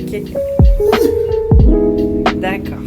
Ok. D'accord.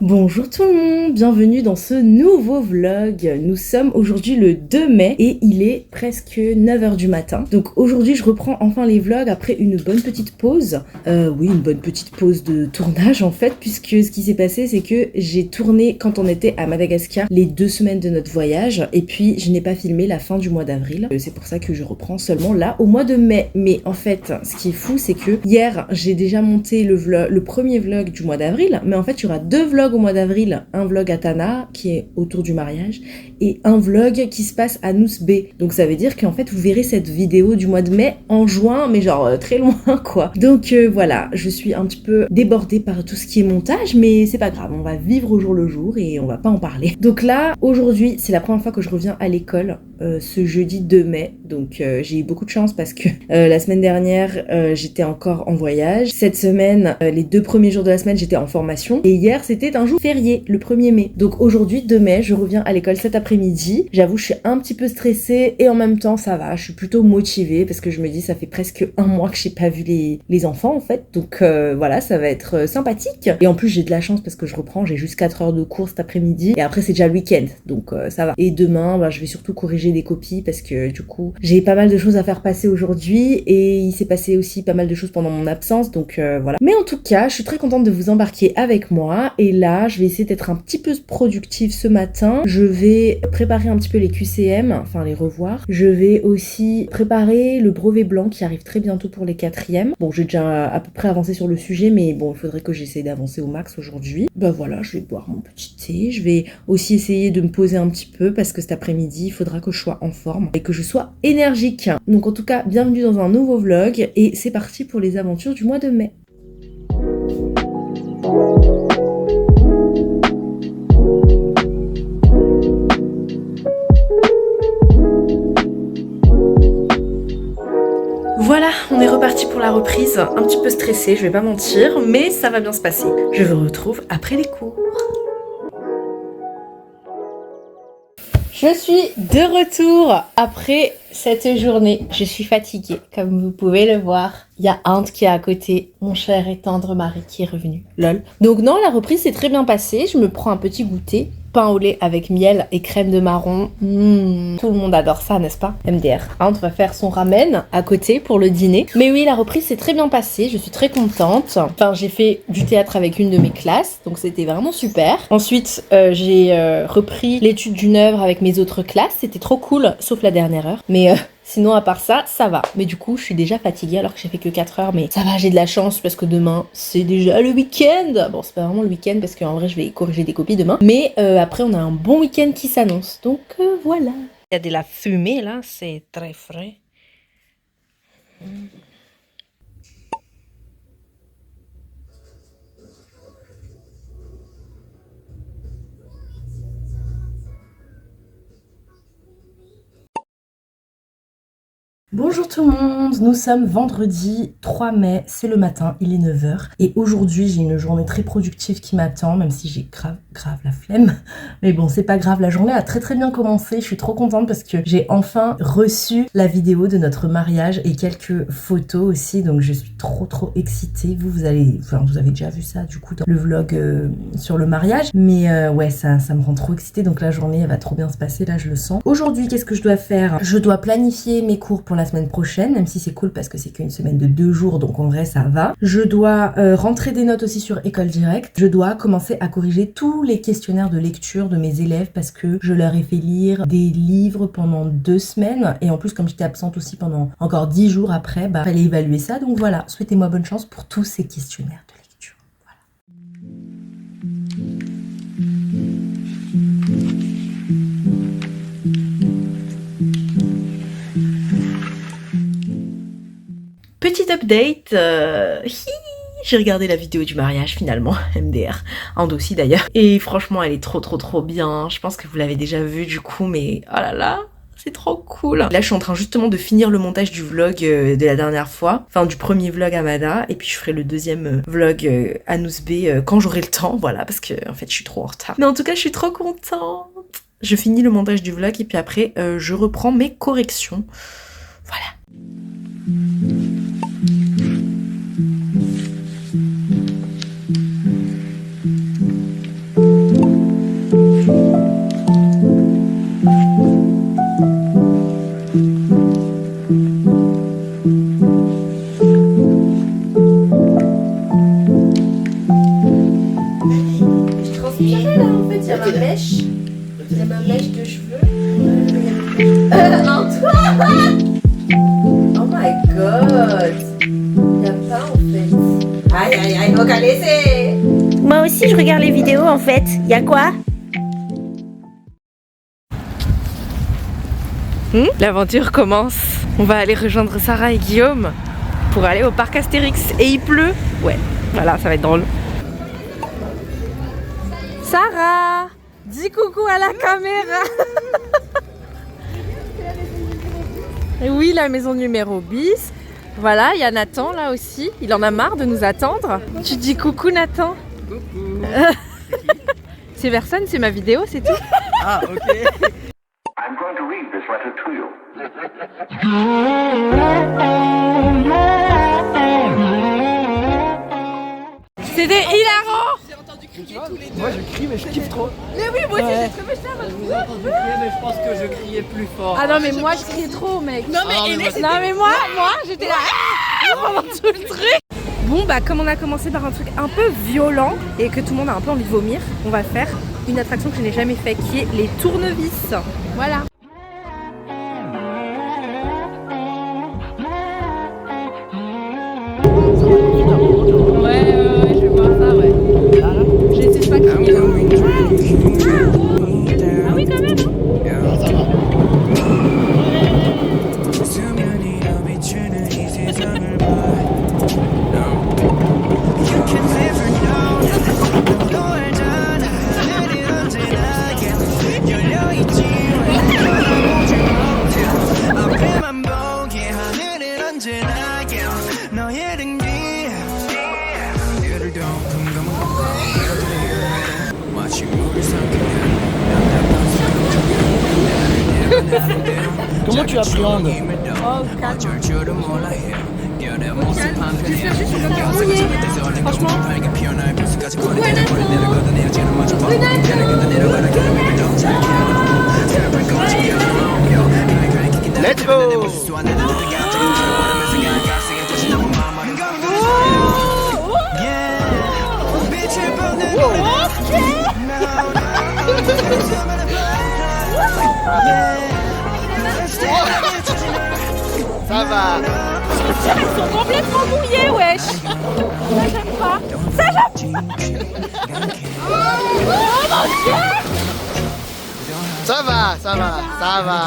Bonjour tout le monde, bienvenue dans ce nouveau vlog. Nous sommes aujourd'hui le 2 mai et il est presque 9h du matin. Donc aujourd'hui je reprends enfin les vlogs après une bonne petite pause. Oui, une bonne petite pause de tournage en fait, puisque ce qui s'est passé c'est que j'ai tourné quand on était à Madagascar les 2 semaines de notre voyage et puis je n'ai pas filmé la fin du mois d'avril. C'est pour ça que je reprends seulement là au mois de mai. Mais en fait ce qui est fou c'est que hier j'ai déjà monté le premier vlog du mois d'avril, mais en fait il y aura 2 vlogs au mois d'avril, un vlog à Tana qui est autour du mariage et un vlog qui se passe à Nousbé. Donc ça veut dire qu'en fait vous verrez cette vidéo du mois de mai en juin, mais genre très loin quoi. Donc voilà, je suis un petit peu débordée par tout ce qui est montage, mais c'est pas grave, on va vivre au jour le jour et on va pas en parler. Donc là, aujourd'hui, c'est la première fois que je reviens à l'école, ce jeudi 2 mai. Donc j'ai eu beaucoup de chance parce que la semaine dernière, j'étais encore en voyage. Cette semaine, les 2 premiers jours de la semaine, j'étais en formation. Et hier, c'était un jour férié, le 1er mai. Donc aujourd'hui, 2 mai, je reviens à l'école cet après-midi. J'avoue, je suis un petit peu stressée et en même temps, ça va. Je suis plutôt motivée parce que je me dis, ça fait presque un mois que j'ai pas vu les enfants en fait. Donc voilà, ça va être sympathique. Et en plus, j'ai de la chance parce que je reprends. J'ai juste 4 heures de cours cet après-midi. Et après, c'est déjà le week-end. Donc ça va. Et demain, je vais surtout corriger des copies parce que du coup, j'ai pas mal de choses à faire passer aujourd'hui. Et il s'est passé aussi pas mal de choses pendant mon absence. Donc voilà. Mais en tout cas, je suis très contente de vous embarquer avec moi. Et là, je vais essayer d'être un petit peu productive ce matin. Je vais préparer un petit peu les QCM, enfin les revoirs. Je vais aussi préparer le brevet blanc qui arrive très bientôt pour les 4e. Bon, j'ai déjà à peu près avancé sur le sujet, mais bon, il faudrait que j'essaie d'avancer au max aujourd'hui. Voilà, je vais boire mon petit thé. Je vais aussi essayer de me poser un petit peu parce que cet après-midi, il faudra que je sois en forme et que je sois énergique. Donc en tout cas, bienvenue dans un nouveau vlog et c'est parti pour les aventures du mois de mai. Voilà, on est reparti pour la reprise, un petit peu stressée, je vais pas mentir, mais ça va bien se passer. Je vous retrouve après les cours. Je suis de retour après cette journée. Je suis fatiguée, comme vous pouvez le voir. Il y a Inde qui est à côté, mon cher et tendre mari qui est revenu. Lol. Donc non, la reprise s'est très bien passée. Je me prends un petit goûter. Pain au lait avec miel et crème de marron. Tout le monde adore ça, n'est-ce pas? MDR. Inde va faire son ramen à côté pour le dîner. Mais oui, la reprise s'est très bien passée. Je suis très contente. Enfin, j'ai fait du théâtre avec une de mes classes, donc c'était vraiment super. Ensuite, j'ai repris l'étude d'une œuvre avec mes autres classes. C'était trop cool, sauf la dernière heure. Mais sinon, à part ça, ça va. Mais du coup, je suis déjà fatiguée alors que j'ai fait que 4 heures. Mais ça va, j'ai de la chance parce que demain, c'est déjà le week-end. Bon, c'est pas vraiment le week-end parce qu'en vrai, je vais corriger des copies demain. Mais après, on a un bon week-end qui s'annonce. Donc voilà. Il y a de la fumée là, c'est très frais. Bonjour tout le monde, nous sommes vendredi 3 mai, c'est le matin, il est 9h et aujourd'hui j'ai une journée très productive qui m'attend, même si j'ai grave la flemme, mais bon c'est pas grave, la journée a très bien commencé, je suis trop contente parce que j'ai enfin reçu la vidéo de notre mariage et quelques photos aussi, donc je suis trop excitée. Vous avez déjà vu ça du coup dans le vlog sur le mariage, mais ouais ça me rend trop excitée, donc la journée elle va trop bien se passer, là je le sens. Aujourd'hui qu'est-ce que je dois faire? Je dois planifier mes cours pour la semaine prochaine, même si c'est cool parce que c'est qu'une semaine de 2 jours, donc en vrai ça va. Je dois rentrer des notes aussi sur École Directe. Je dois commencer à corriger tous les questionnaires de lecture de mes élèves parce que je leur ai fait lire des livres pendant 2 semaines et en plus comme j'étais absente aussi pendant encore 10 jours après, fallait évaluer ça, donc voilà, souhaitez-moi bonne chance pour tous ces questionnaires de lecture. Petit update, j'ai regardé la vidéo du mariage finalement, MDR, Inde aussi d'ailleurs, et franchement elle est trop bien, je pense que vous l'avez déjà vue du coup, mais oh là là, C'est trop cool. Là, je suis en train justement de finir le montage du vlog de la dernière fois. Enfin, du premier vlog Amada. Et puis, je ferai le deuxième vlog Anousbé quand j'aurai le temps. Voilà, parce que, en fait, je suis trop en retard. Mais en tout cas, je suis trop contente. Je finis le montage du vlog et puis après, je reprends mes corrections. Voilà. Je transpirais là en fait, il y a ma mèche. Il y a ma mèche de cheveux. Antoine! Oh my god! Il y a pas en fait. Aïe aïe aïe, faut qu'à laisser! Moi aussi, je regarde les vidéos en fait. Y a quoi? L'aventure commence. On va aller rejoindre Sarah et Guillaume pour aller au parc Astérix. Et il pleut. Ouais, voilà, ça va être drôle. Sarah! Dis coucou à la caméra! Et oui, la maison numéro bis. Voilà, il y a Nathan là aussi. Il en a marre de nous attendre. Tu dis coucou Nathan? Coucou. C'est personne, c'est ma vidéo, c'est tout. Ah, ok. I'm going to read this letter to you. C'était hilarant! Moi je crie mais je kiffe trop. Mais oui, moi aussi Ouais. j'ai trouvé ça. Je vous ai entendu crier mais je pense que je criais plus fort. Ah non, mais moi je criais trop, mec. Non, Ah, mais moi, non, mais moi j'étais là pendant tout le truc. Bon, bah, comme on a commencé par un truc un peu violent et que tout le monde a un peu envie de vomir, on va faire une attraction que je n'ai jamais fait qui est les tournevis. Voilà. Ouais, je vais voir ça, ouais. Je sais pas qui. Ah oui, quand même, hein. Comment tu appréhendes? Oh, calme. Tu cherches juste une odeur mouillée. Franchement. Let's go! Ça va! Ils sont complètement mouillés, wesh. Ça, j'aime pas. Ça, j'aime. Oh mon Dieu! Ça va, ça va, ça va!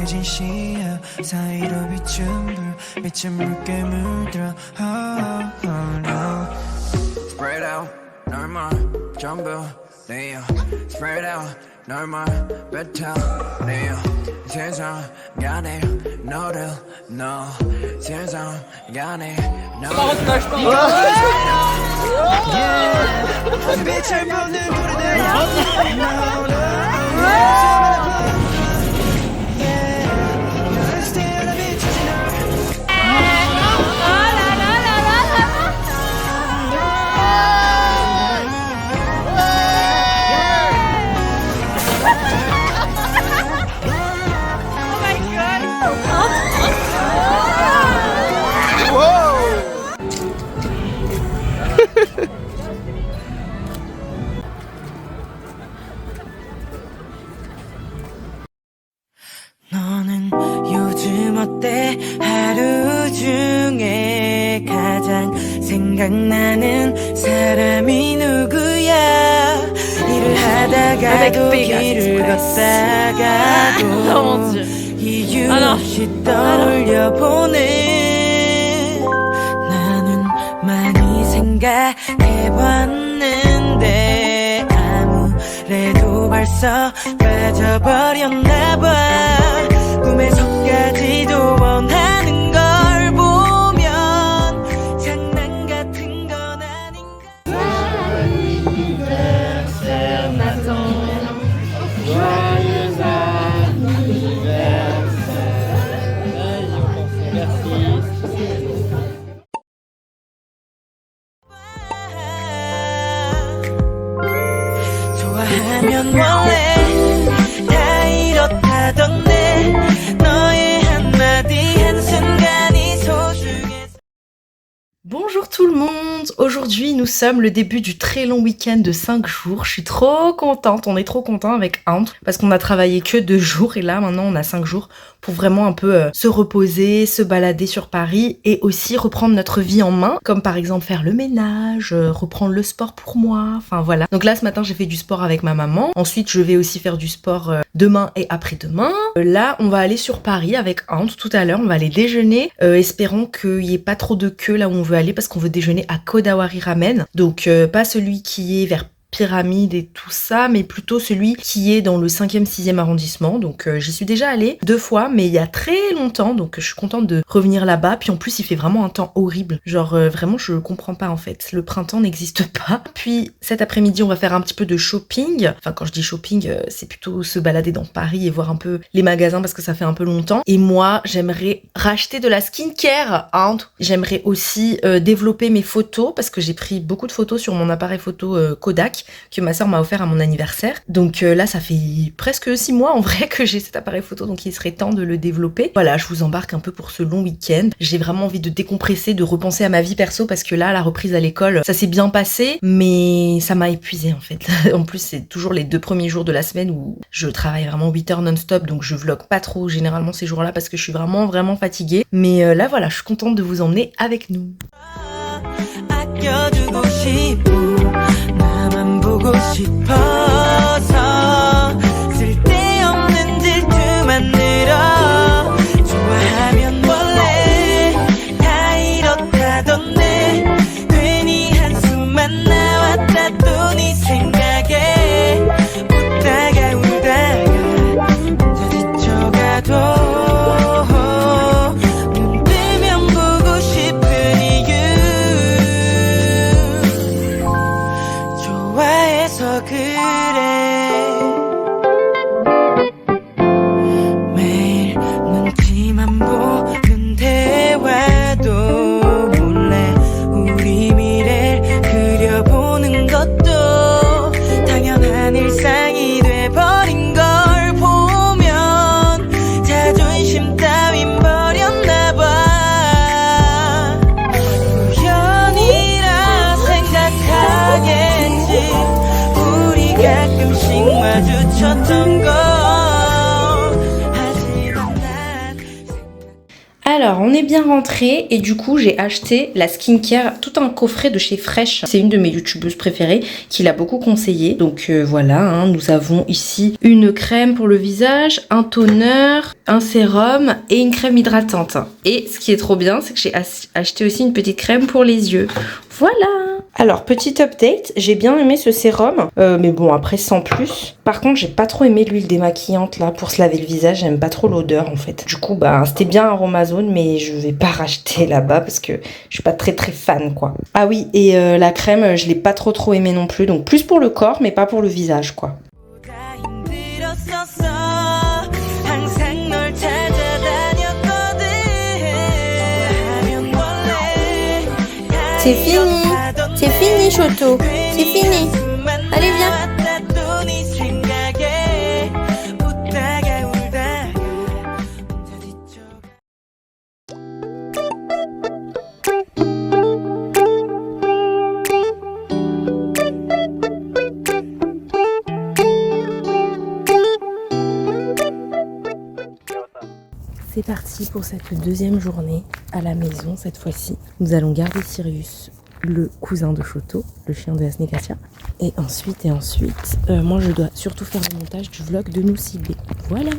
흐려진 시야 사이로 비춘 불 빛은 붉게 물들어 no. Spread out 널만 전부 내요 Spread out 널만 뱉어 내요 세상 간에 너를 너 세상 간에 너를 빛을 보는 우리들 너는 요즘 어때? 하루 중에 가장 생각나는 사람이 누구야? 일을 하다가도 길을 걷다가도 이유 없이 떠올려보네. 나는 많이 생각해봤는데 아무래도 벌써 빠져버렸나봐. 꿈에서까지도 원하는 걸 보면 장난 같은 건 아닌가. 좋아하면 원래 다 이렇다던데 너의 한마디 한순간이 소중해서. Bonjour tout le monde! Aujourd'hui nous sommes le début du très long week-end de 5 jours. Je suis trop contente, on est trop content avec Ant parce qu'on a travaillé que 2 jours et là maintenant on a 5 jours pour vraiment un peu se reposer, se balader sur Paris et aussi reprendre notre vie en main, comme par exemple faire le ménage, reprendre le sport pour moi, enfin voilà. Donc là ce matin j'ai fait du sport avec ma maman, ensuite je vais aussi faire du sport demain et après-demain. Là on va aller sur Paris avec Ant tout à l'heure, on va aller déjeuner, espérons qu'il n'y ait pas trop de queue là où on veut aller parce qu'on veut déjeuner à Kodawari Ramen, donc pas celui qui est vers Pyramide et tout ça, mais plutôt celui qui est dans le 5e, 6e arrondissement. Donc j'y suis déjà allée 2 fois, mais il y a très longtemps, donc je suis contente de revenir là-bas. Puis en plus il fait vraiment un temps horrible, genre vraiment je comprends pas en fait, le printemps n'existe pas. Puis cet après-midi on va faire un petit peu de shopping, enfin quand je dis shopping c'est plutôt se balader dans Paris et voir un peu les magasins parce que ça fait un peu longtemps. Et moi j'aimerais racheter de la skincare, hein. J'aimerais aussi développer mes photos parce que j'ai pris beaucoup de photos sur mon appareil photo Kodak que ma soeur m'a offert à mon anniversaire. Donc là ça fait presque 6 mois en vrai que j'ai cet appareil photo, donc il serait temps de le développer. Voilà, je vous embarque un peu pour ce long week-end. J'ai vraiment envie de décompresser, de repenser à ma vie perso parce que là la reprise à l'école ça s'est bien passé mais ça m'a épuisée en fait. En plus c'est toujours les 2 premiers jours de la semaine où je travaille vraiment 8 heures non-stop, donc je vlog pas trop généralement ces jours-là parce que je suis vraiment fatiguée. Mais là voilà, je suis contente de vous emmener avec nous. 아껴두고 싶고 나만 보고 싶어서 쓸데없는 질투만 늘어 좋아하면 원래 다 이렇다던데 괜히 한숨만 나왔다 또 네 생각에 웃다가 울다가 혼자 지쳐가도 눈 뜨면 보고 싶은 이유. Alors, on est bien rentré et du coup, j'ai acheté la skincare, tout un coffret de chez Fresh. C'est une de mes youtubeuses préférées qui l'a beaucoup conseillé. Donc voilà, hein, nous avons ici une crème pour le visage, un toner, un sérum et une crème hydratante. Et ce qui est trop bien, c'est que j'ai acheté aussi une petite crème pour les yeux. Voilà. Alors, petit update, j'ai bien aimé ce sérum, mais bon, après sans plus. Par contre, j'ai pas trop aimé l'huile démaquillante là pour se laver le visage, j'aime pas trop l'odeur en fait. Du coup, bah, c'était bien Aromazone, mais je vais pas racheter là-bas parce que je suis pas très fan quoi. Ah oui, et la crème, je l'ai pas trop aimé non plus, donc plus pour le corps, mais pas pour le visage quoi. C'est fini, Choto. C'est fini. Allez, viens. C'est parti pour cette deuxième journée à la maison cette fois-ci. Nous allons garder Sirius, le cousin de Choto, le chien de Asnekatia. Et ensuite, moi je dois surtout faire le montage du vlog de Nucibé. Voilà.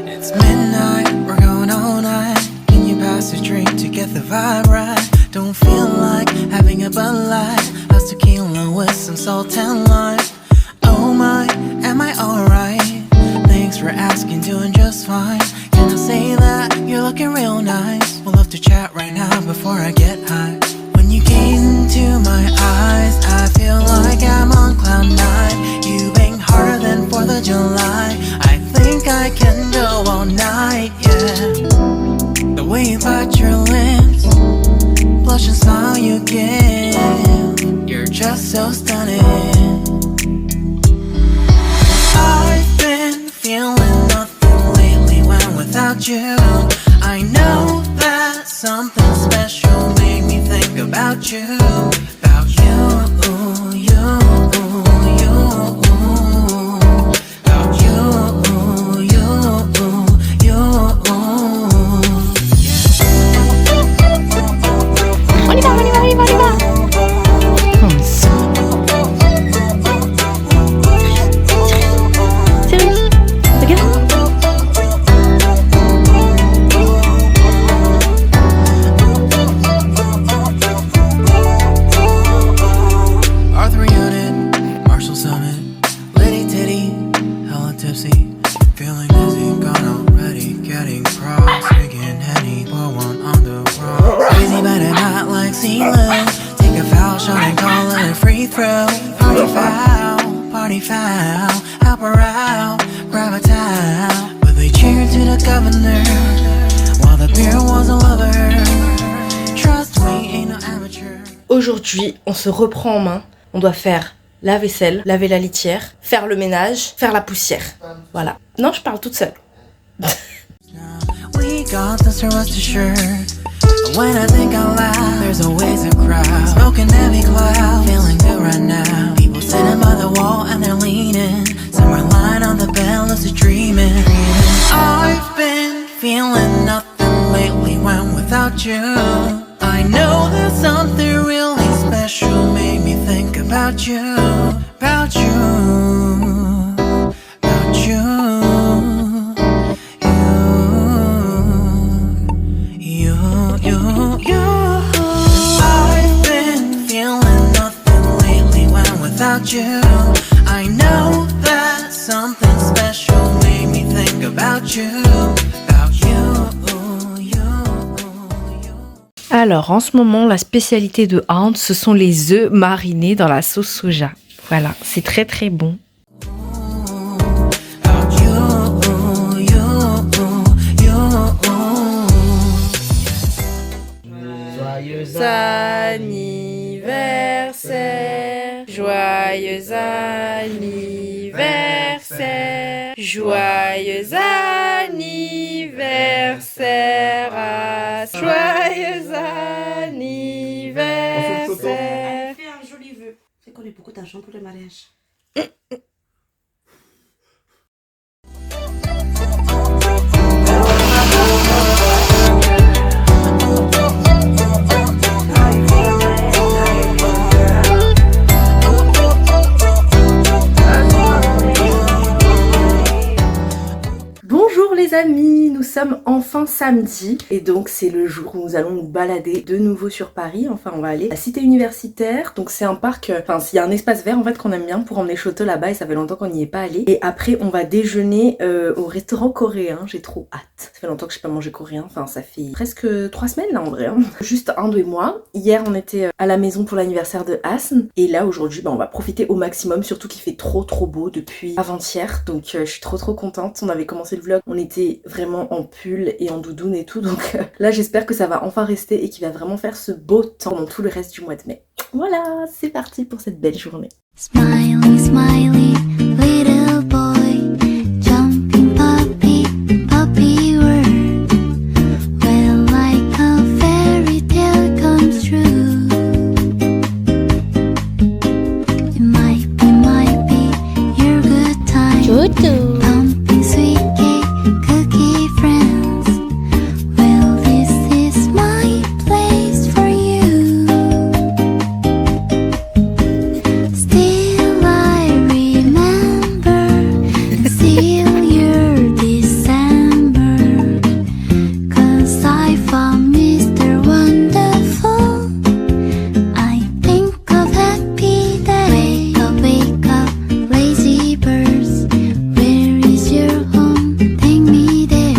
It's midnight, we're going all night. Can you pass a drink to get the vibe right? Don't feel like having a Bud Light. How's tequila with some salt and lime? Oh my, am I alright? Thanks for asking, doing just fine. Can I say that you're looking real nice? We'll love to chat right now before I get high. When you gaze into my eyes, I feel like I'm on cloud nine. You bang harder than 4th of July. I think I can go all night, yeah. The way you bite your lips, blush and smile you give, you're just so stunning. I've been feeling nothing lately when without you. I know that something special made me think about you. About you, you. About you, you. On y va. Sérieux, regarde. Arthur Unit, Marshall Summit, Liddy Titty, hella tipsy, feeling dizzy, gone already, getting cross, drinking Henny, pour one on the road. Crazy but I'm not like C-List, take a foul shot and call it a free throw. Party foul, help her out, grab a towel. But they cheered to the governor, while the beer was a lover. Trust me, ain't no amateur. Aujourd'hui, on se reprend en main. On doit faire la vaisselle, laver la litière, faire le ménage, faire la poussière. Voilà. Non, je parle toute seule. We got this, so rest assured. And when I think out loud, there's always a crowd. Smoking heavy cloud, feeling good right now. People sitting by the wall and they're leaning. Some are lying on the bed, lucid dreaming. I've been feeling nothing lately when without you. I know that something really special made me think about you. About you. About you. I've been feeling nothing lately when without you. I know that something special made me think about you. About you. Alors, en ce moment, la spécialité de Hans, ce sont les œufs marinés dans la sauce soja. Voilà, c'est très bon. Joyeux anniversaire, joyeux anniversaire, joyeux anniversaire, joyeux anniversaire. Fais un joli vœu. C'est qu'on est beaucoup d'argent pour le mariage. Bonjour les amis, nous sommes enfin samedi et donc c'est le jour où nous allons nous balader de nouveau sur Paris. Enfin on va aller à la cité universitaire, donc c'est un parc, enfin il y a un espace vert en fait qu'on aime bien pour emmener Choto là-bas et ça fait longtemps qu'on n'y est pas allé. Et après on va déjeuner au restaurant coréen, j'ai trop hâte. Ça fait longtemps que je n'ai pas mangé coréen, enfin ça fait presque 3 semaines là en vrai. Hein. Juste Inde et moi. Hier on était à la maison pour l'anniversaire de Hasn et là aujourd'hui on va profiter au maximum, surtout qu'il fait trop beau depuis avant-hier. Donc je suis trop contente, on avait commencé le vlog, on était vraiment en pull et en doudoune et tout, donc là j'espère que ça va enfin rester et qu'il va vraiment faire ce beau temps pendant tout le reste du mois de mai. Voilà, c'est parti pour cette belle journée. Smiley, smiley, little boy, jumping puppy, puppy word. Well, like a fairy tale comes true. It might be your good time. Choto. Pumping sweet cake, cookie friends. Well, this is my place for you. Still I remember, still your December. 'Cause I found Mr. Wonderful. I think of happy day. Wake up, lazy birds. Where is your home? Take me there.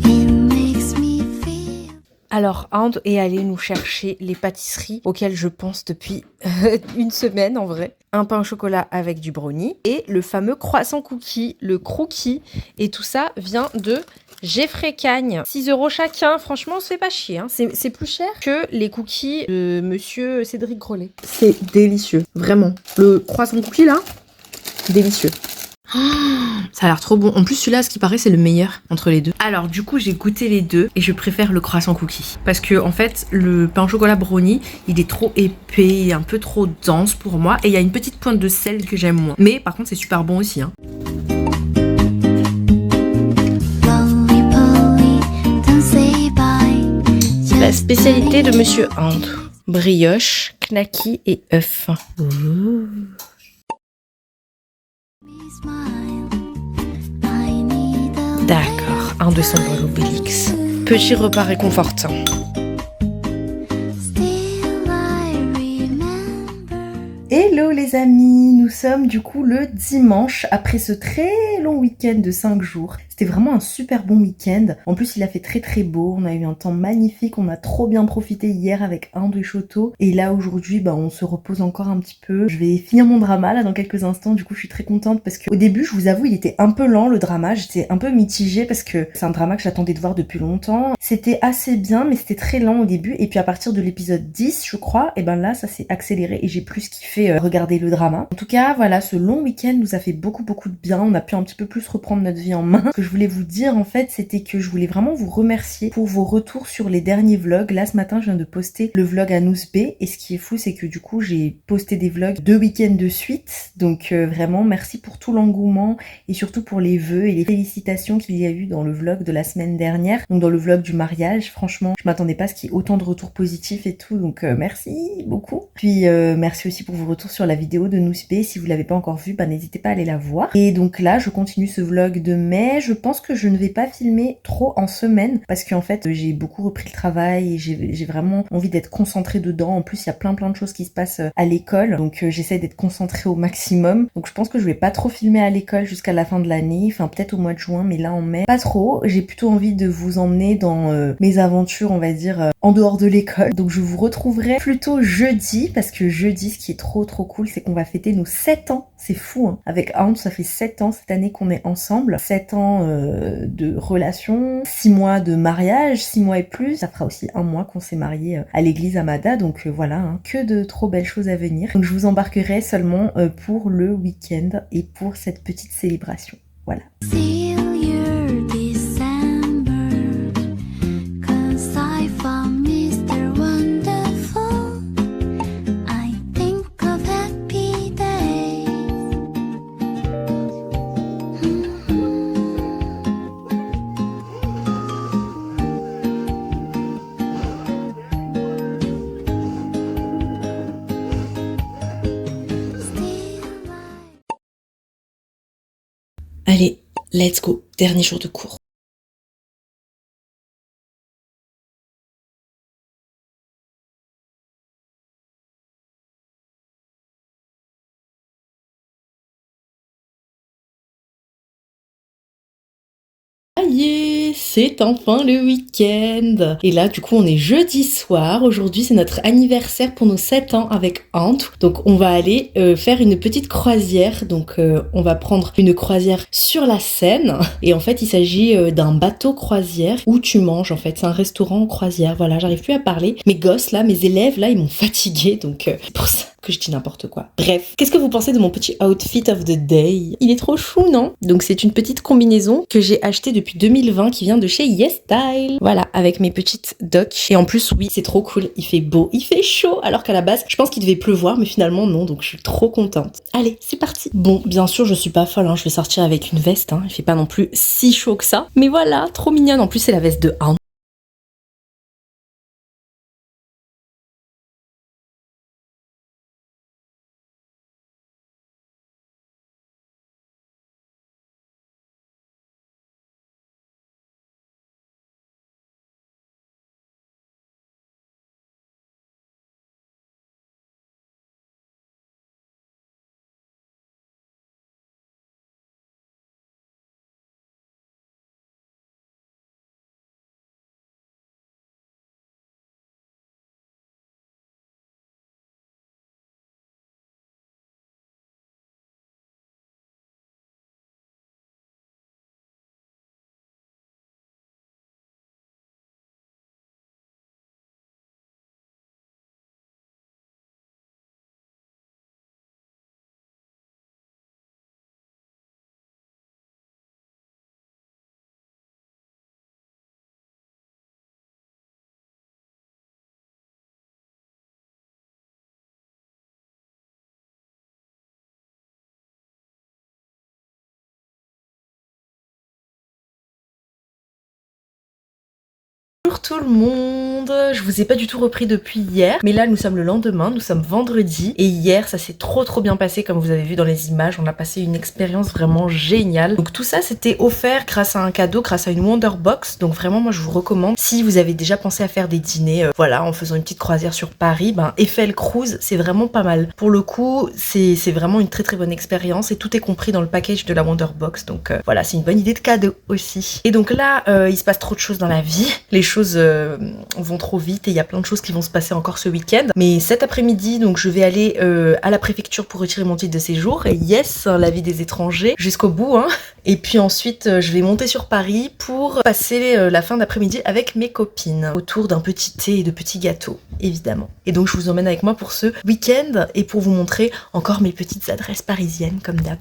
It makes me feel. Alors, Inde est allée nous chercher les pâtisseries auxquelles je pense depuis une semaine en vrai. Un pain au chocolat avec du brownie et le fameux croissant cookie, le crookie. Et tout ça vient de Geoffrey Cagne. 6 € chacun, franchement, on se fait pas chier. Hein. C'est plus cher que les cookies de monsieur Cédric Grolet. C'est délicieux, vraiment. Le croissant cookie là, délicieux. Ça a l'air trop bon. En plus, celui-là, ce qui paraît, c'est le meilleur entre les deux. Alors, du coup, j'ai goûté les deux et je préfère le croissant cookie. Parce que, en fait, le pain au chocolat brownie, il est trop épais, un peu trop dense pour moi. Et il y a une petite pointe de sel que j'aime moins. Mais par contre, c'est super bon aussi. Hein. Roly poly, don't say bye. La spécialité de Monsieur Inde. Brioche, knacky et œuf. Smile. I need a D'accord, un de symbole Obélix. Petit repas réconfortant. still I remember. Hello les amis, nous sommes du coup le dimanche après ce très long week-end de 5 jours. C'était vraiment un super bon week-end. En plus il a fait très beau, on a eu un temps magnifique, on a trop bien profité hier avec Inde et Choto. Et là aujourd'hui on se repose encore un petit peu. Je vais finir mon drama là dans quelques instants, du coup je suis très contente parce qu'au début je vous avoue il était un peu lent le drama, j'étais un peu mitigée parce que c'est un drama que j'attendais de voir depuis longtemps. C'était assez bien mais c'était très lent au début et puis à partir de l'épisode 10 je crois, et ben là ça s'est accéléré et j'ai plus kiffé regarder le drama. En tout cas voilà, ce long week-end nous a fait beaucoup de bien, on a pu un petit peu plus reprendre notre vie en main. Ce que je voulais vous dire en fait c'était que je voulais vraiment vous remercier pour vos retours sur les derniers vlogs. Là ce matin je viens de poster le vlog à Nousbé et ce qui est fou c'est que du coup j'ai posté des vlogs 2 week-ends de suite, donc vraiment merci pour tout l'engouement et surtout pour les vœux et les félicitations qu'il y a eu dans le vlog de la semaine dernière, donc dans le vlog du mariage. Franchement je m'attendais pas à ce qu'il y ait autant de retours positifs et tout, donc merci beaucoup. Puis merci aussi pour vos retours sur la vidéo de Nousbé, si vous l'avez pas encore vue n'hésitez pas à aller la voir. Et donc là je continue ce vlog de mai. Je pense que je ne vais pas filmer trop en semaine parce qu'en fait j'ai beaucoup repris le travail et j'ai vraiment envie d'être concentrée dedans. En plus il y a plein de choses qui se passent à l'école, donc j'essaie d'être concentrée au maximum. Donc je pense que je vais pas trop filmer à l'école jusqu'à la fin de l'année, enfin peut-être au mois de juin, mais là en mai pas trop. J'ai plutôt envie de vous emmener dans mes aventures on va dire en dehors de l'école. Donc je vous retrouverai plutôt jeudi, parce que jeudi ce qui est trop cool c'est qu'on va fêter nos 7 ans. C'est fou hein. Avec Inde ça fait 7 ans cette année qu'on est ensemble, 7 ans de relation, 6 mois de mariage, 6 mois et plus. Ça fera aussi 1 mois qu'on s'est mariés à l'église Amada, donc voilà hein, que de trop belles choses à venir. Donc je vous embarquerai seulement pour le week-end et pour cette petite célébration. Voilà. Still your December. 'Cause I found Mr. Wonderful. I think of happy day. Allez, let's go, dernier jour de cours. Aïe, c'est enfin le week-end. Et là, du coup, on est jeudi soir. Aujourd'hui, c'est notre anniversaire pour nos 7 ans avec Ant. Donc, on va aller faire une petite croisière. Donc, on va prendre une croisière sur la Seine. Et en fait, il s'agit d'un bateau croisière où tu manges. En fait, c'est un restaurant croisière. Voilà, j'arrive plus à parler. Mes gosses, là, mes élèves, là, ils m'ont fatiguée. Donc, c'est pour ça que je dis n'importe quoi. Bref, qu'est-ce que vous pensez de mon petit outfit of the day? Il est trop chou, non? Donc c'est une petite combinaison que j'ai achetée depuis 2020 qui vient de chez YesStyle. Voilà, avec mes petites docks. Et en plus, oui, c'est trop cool. Il fait beau, il fait chaud. Alors qu'à la base, je pense qu'il devait pleuvoir, mais finalement non. Donc je suis trop contente. Allez, c'est parti. Bon, bien sûr, je suis pas folle. Je vais sortir avec une veste. Il fait pas non plus si chaud que ça. Mais voilà, trop mignonne. En plus, c'est la veste de Ant. Bonjour tout le monde, je vous ai pas du tout repris depuis hier, mais là nous sommes le lendemain, nous sommes vendredi, et hier ça s'est trop bien passé comme vous avez vu dans les images, on a passé une expérience vraiment géniale. Donc tout ça c'était offert grâce à un cadeau, grâce à une Wonderbox, donc vraiment moi je vous recommande, si vous avez déjà pensé à faire des dîners, voilà, en faisant une petite croisière sur Paris, Eiffel Cruise c'est vraiment pas mal. Pour le coup c'est vraiment une très bonne expérience et tout est compris dans le package de la Wonderbox, donc voilà, c'est une bonne idée de cadeau aussi. Et donc là il se passe trop de choses dans la vie, les choses vont trop vite et il y a plein de choses qui vont se passer encore ce week-end. Mais cet après-midi, donc je vais aller à la préfecture pour retirer mon titre de séjour. Et yes, la vie des étrangers jusqu'au bout. Et puis ensuite, je vais monter sur Paris pour passer la fin d'après-midi avec mes copines autour d'un petit thé et de petits gâteaux, évidemment. Et donc je vous emmène avec moi pour ce week-end et pour vous montrer encore mes petites adresses parisiennes comme d'hab.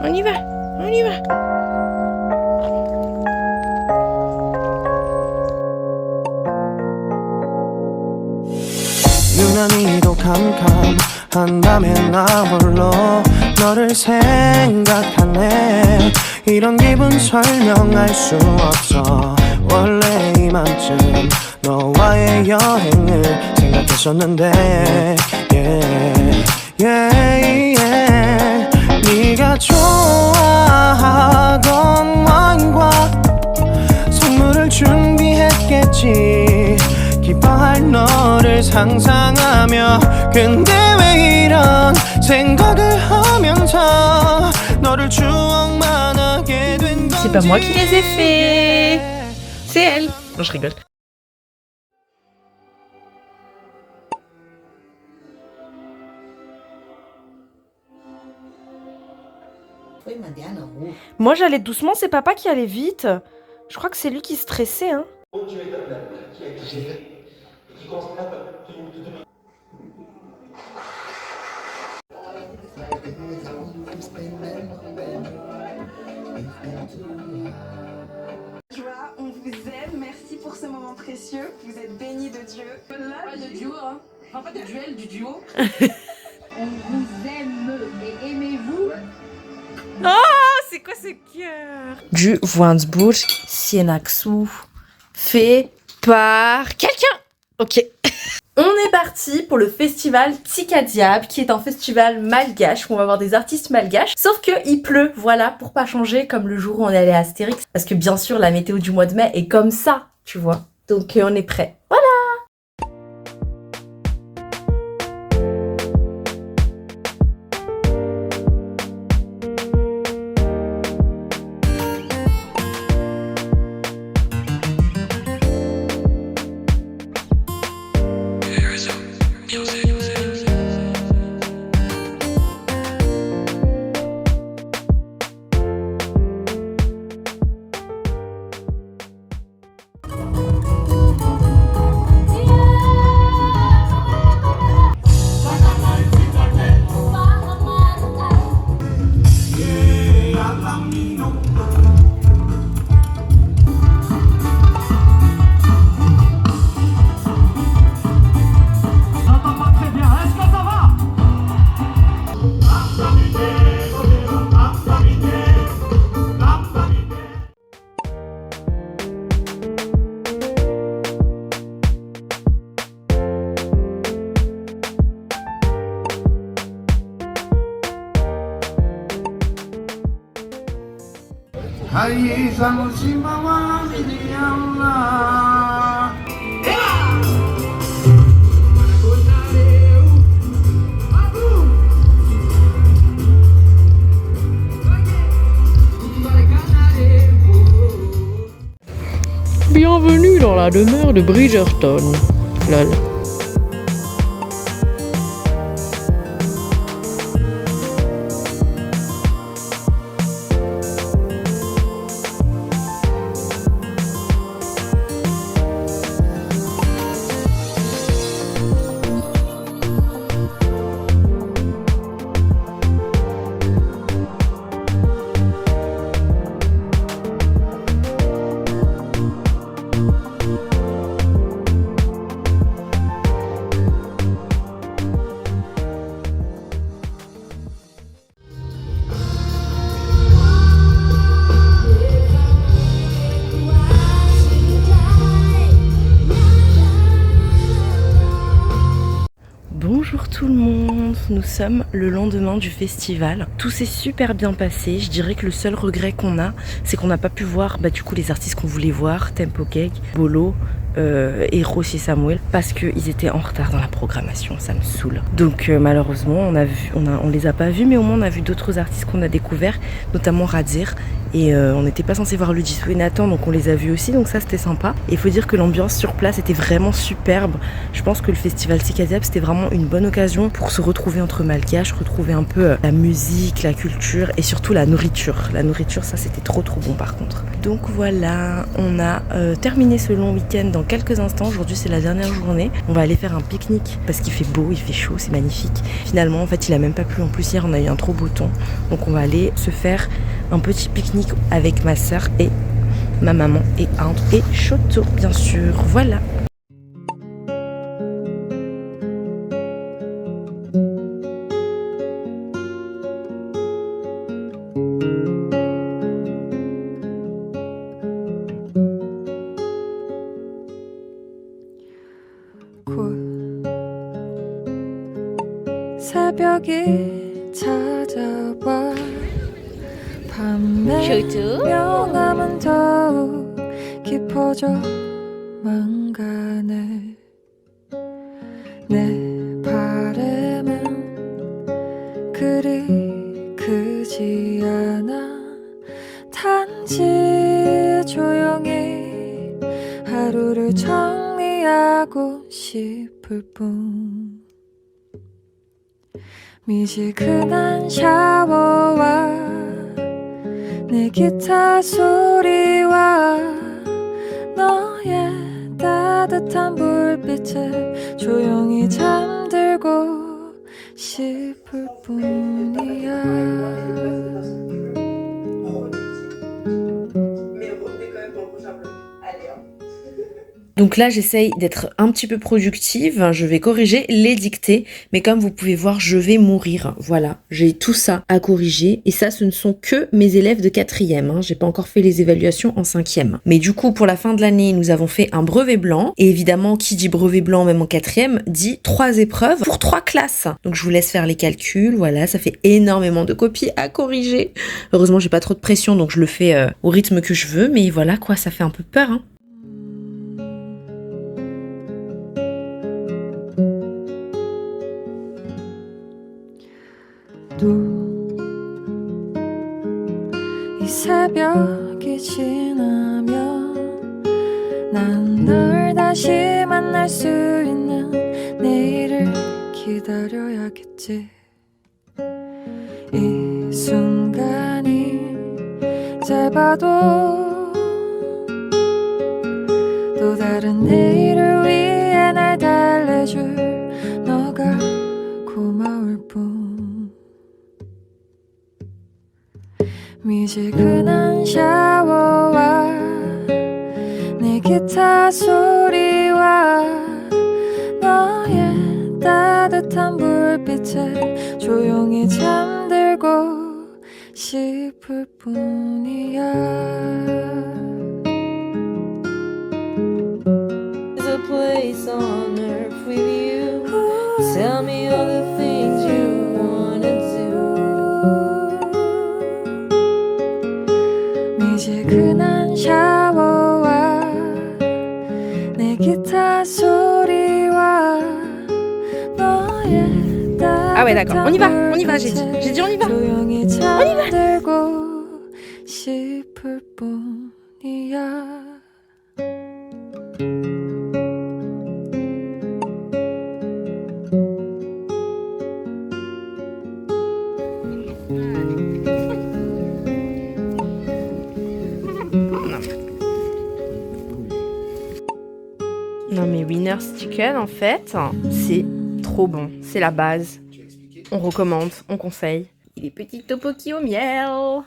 On y va, on y va. 유난히도 캄캄한다면 나 홀로 너를 생각하네. 이런 기분 설명할 수 없어. 원래 이맘쯤 너와의 여행을 생각했었는데 yeah, yeah, yeah. 네가 좋아하던 와인과 선물을 준비했겠지. 기뻐할 너를 상상하며 근데 왜 이런 생각을 하면서 너를 추억만 하게 된 건지. C'est pas moi qui les ai faits, c'est elle. Non, je rigole. Moi j'allais doucement, c'est papa qui allait vite. Je crois que c'est lui qui stressait, hein. Joie, on vous aime, merci pour ce moment précieux, vous êtes bénis de Dieu. Pas de duo, hein. Enfin, pas de duel, du duo. On vous aime et aimez-vous. Oh, c'est quoi ce cœur? Du Wurtzbourg Sienaxu, fait par quelqu'un. Ok. On est parti pour le festival Tikadiab, qui est un festival malgache où on va voir des artistes malgaches. Sauf que il pleut, voilà, pour pas changer comme le jour où on est allé à Astérix. Parce que bien sûr, la météo du mois de mai est comme ça, tu vois. Donc on est prêt. Voilà. Bienvenue dans la demeure de Bridgerton. Lol. Bonjour tout le monde, nous sommes le lendemain du festival. Tout s'est super bien passé, je dirais que le seul regret qu'on a, c'est qu'on n'a pas pu voir du coup les artistes qu'on voulait voir, Tempo Cake, Bolo et Rossi Samuel, parce qu'ils étaient en retard dans la programmation, ça me saoule. Donc malheureusement on les a pas vus, mais au moins on a vu d'autres artistes qu'on a découverts, notamment Radzir. Et on n'était pas censé voir Ludisou et Nathan, donc on les a vus aussi, donc ça c'était sympa. Et il faut dire que l'ambiance sur place était vraiment superbe. Je pense que le festival Tikadiab c'était vraiment une bonne occasion pour se retrouver entre malgaches, retrouver un peu la musique, la culture et surtout la nourriture. La nourriture, ça c'était trop bon par contre. Donc voilà, on a terminé ce long week-end dans quelques instants. Aujourd'hui c'est la dernière journée. On va aller faire un pique-nique parce qu'il fait beau, il fait chaud, c'est magnifique. Finalement en fait il a même pas plu, en plus hier on a eu un trop beau temps. Donc on va aller se faire un petit pique-nique avec ma soeur et ma maman et Andre et Choto bien sûr, voilà. 새벽이 찾아와 밤의 명암은 더욱 깊어져만 가네 내 바람은 그리 크지 않아 단지 조용히 하루를 정리하고 싶을 뿐 미지근한 샤워와 내 기타 소리와 너의 따뜻한 불빛에 조용히 잠들고 싶을 뿐이야. Donc là, j'essaye d'être un petit peu productive. Je vais corriger les dictées. Mais comme vous pouvez voir, je vais mourir. Voilà, j'ai tout ça à corriger. Et ça, ce ne sont que mes élèves de 4e. J'ai pas encore fait les évaluations en 5e. Mais du coup, pour la fin de l'année, nous avons fait un brevet blanc. Et évidemment, qui dit brevet blanc, même en 4e, dit 3 épreuves pour 3 classes. Donc je vous laisse faire les calculs. Voilà, ça fait énormément de copies à corriger. Heureusement, j'ai pas trop de pression, donc je le fais au rythme que je veux. Mais voilà, quoi, ça fait un peu peur, hein. 이 새벽이 지나면 난 널 다시 만날 수 있는 내일을 기다려야겠지. 이 순간이 짧아도 또 다른 내일을 위해 날 달래줄 너가 고마울 뿐. 미지근한 샤워와 내 기타 소리와 너의 따뜻한 불빛에 조용히 잠들고 싶을 뿐이야. There's a place on earth with you. Tell me all the things you wanna do. 미지근한 샤워와 내 기타 소리와 너의 Ah ouais, d'accord, on y va, j'ai dit on y va. 조용히 잠들고 싶을 뿐이야. Non mais Winner's Chicken en fait, c'est trop bon, c'est la base. On recommande, on conseille. Il est petit tteokbokki au miel.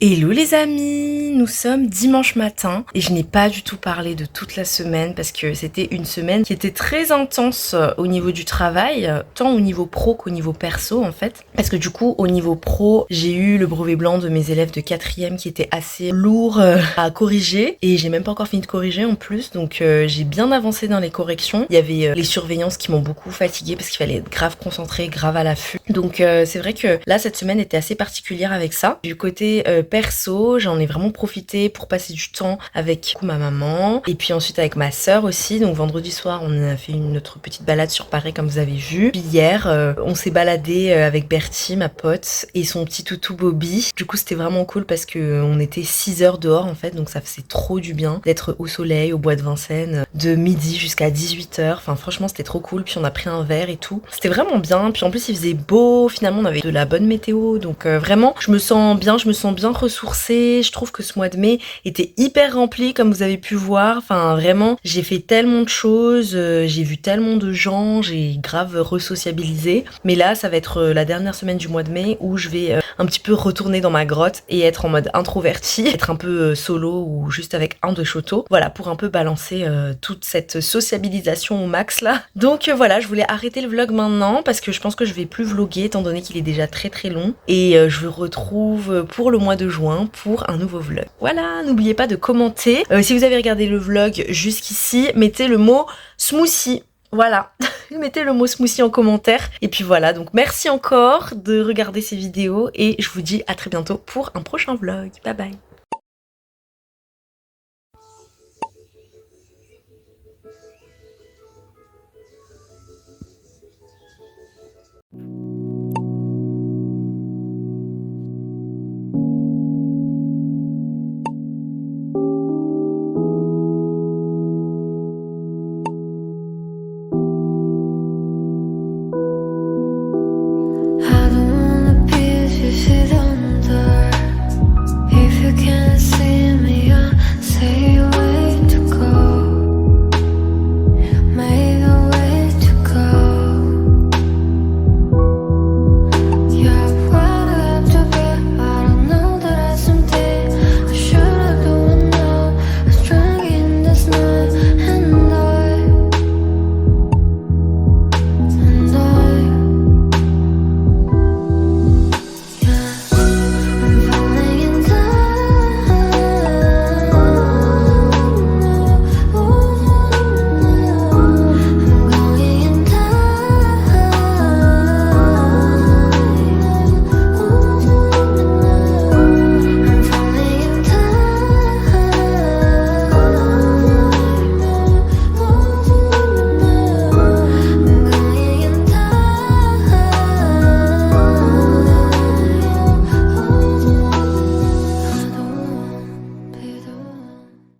Hello les amis, nous sommes dimanche matin et je n'ai pas du tout parlé de toute la semaine parce que c'était une semaine qui était très intense au niveau du travail, tant au niveau pro qu'au niveau perso en fait. Parce que du coup au niveau pro, j'ai eu le brevet blanc de mes élèves de 4e qui était assez lourd à corriger et j'ai même pas encore fini de corriger en plus, donc j'ai bien avancé dans les corrections. Il y avait les surveillances qui m'ont beaucoup fatiguée parce qu'il fallait être grave concentré, grave à l'affût. Donc c'est vrai que là cette semaine était assez particulière avec ça. Du côté perso, j'en ai vraiment profité pour passer du temps avec ma maman et puis ensuite avec ma sœur aussi. Donc vendredi soir, on a fait notre petite balade sur Paris comme vous avez vu. Puis hier, on s'est baladé avec Bertie, ma pote, et son petit toutou Bobby. Du coup, c'était vraiment cool parce que on était 6 heures dehors en fait, donc ça faisait trop du bien d'être au soleil, au bois de Vincennes, de midi jusqu'à 18h. Enfin franchement, c'était trop cool. Puis on a pris un verre et tout. C'était vraiment bien. Puis en plus, il faisait beau. Finalement, on avait de la bonne météo. Donc vraiment, je me sens bien ressourcée. Je trouve que ce mois de mai était hyper rempli comme vous avez pu voir. Enfin vraiment, j'ai fait tellement de choses, j'ai vu tellement de gens, j'ai grave resociabilisé. Mais là, ça va être la dernière semaine du mois de mai où je vais un petit peu retourner dans ma grotte et être en mode introvertie, être un peu solo ou juste avec un de Shoto. Voilà, pour un peu balancer toute cette sociabilisation au max là. Donc voilà, je voulais arrêter le vlog maintenant parce que je pense que je vais plus vlogger étant donné qu'il est déjà très très long. Et je vous retrouve pour le mois de juin pour un nouveau vlog. Voilà, n'oubliez pas de commenter. Si vous avez regardé le vlog jusqu'ici, mettez le mot smoothie. Voilà, mettez le mot smoothie en commentaire. Et puis voilà, donc merci encore de regarder ces vidéos et je vous dis à très bientôt pour un prochain vlog. Bye bye.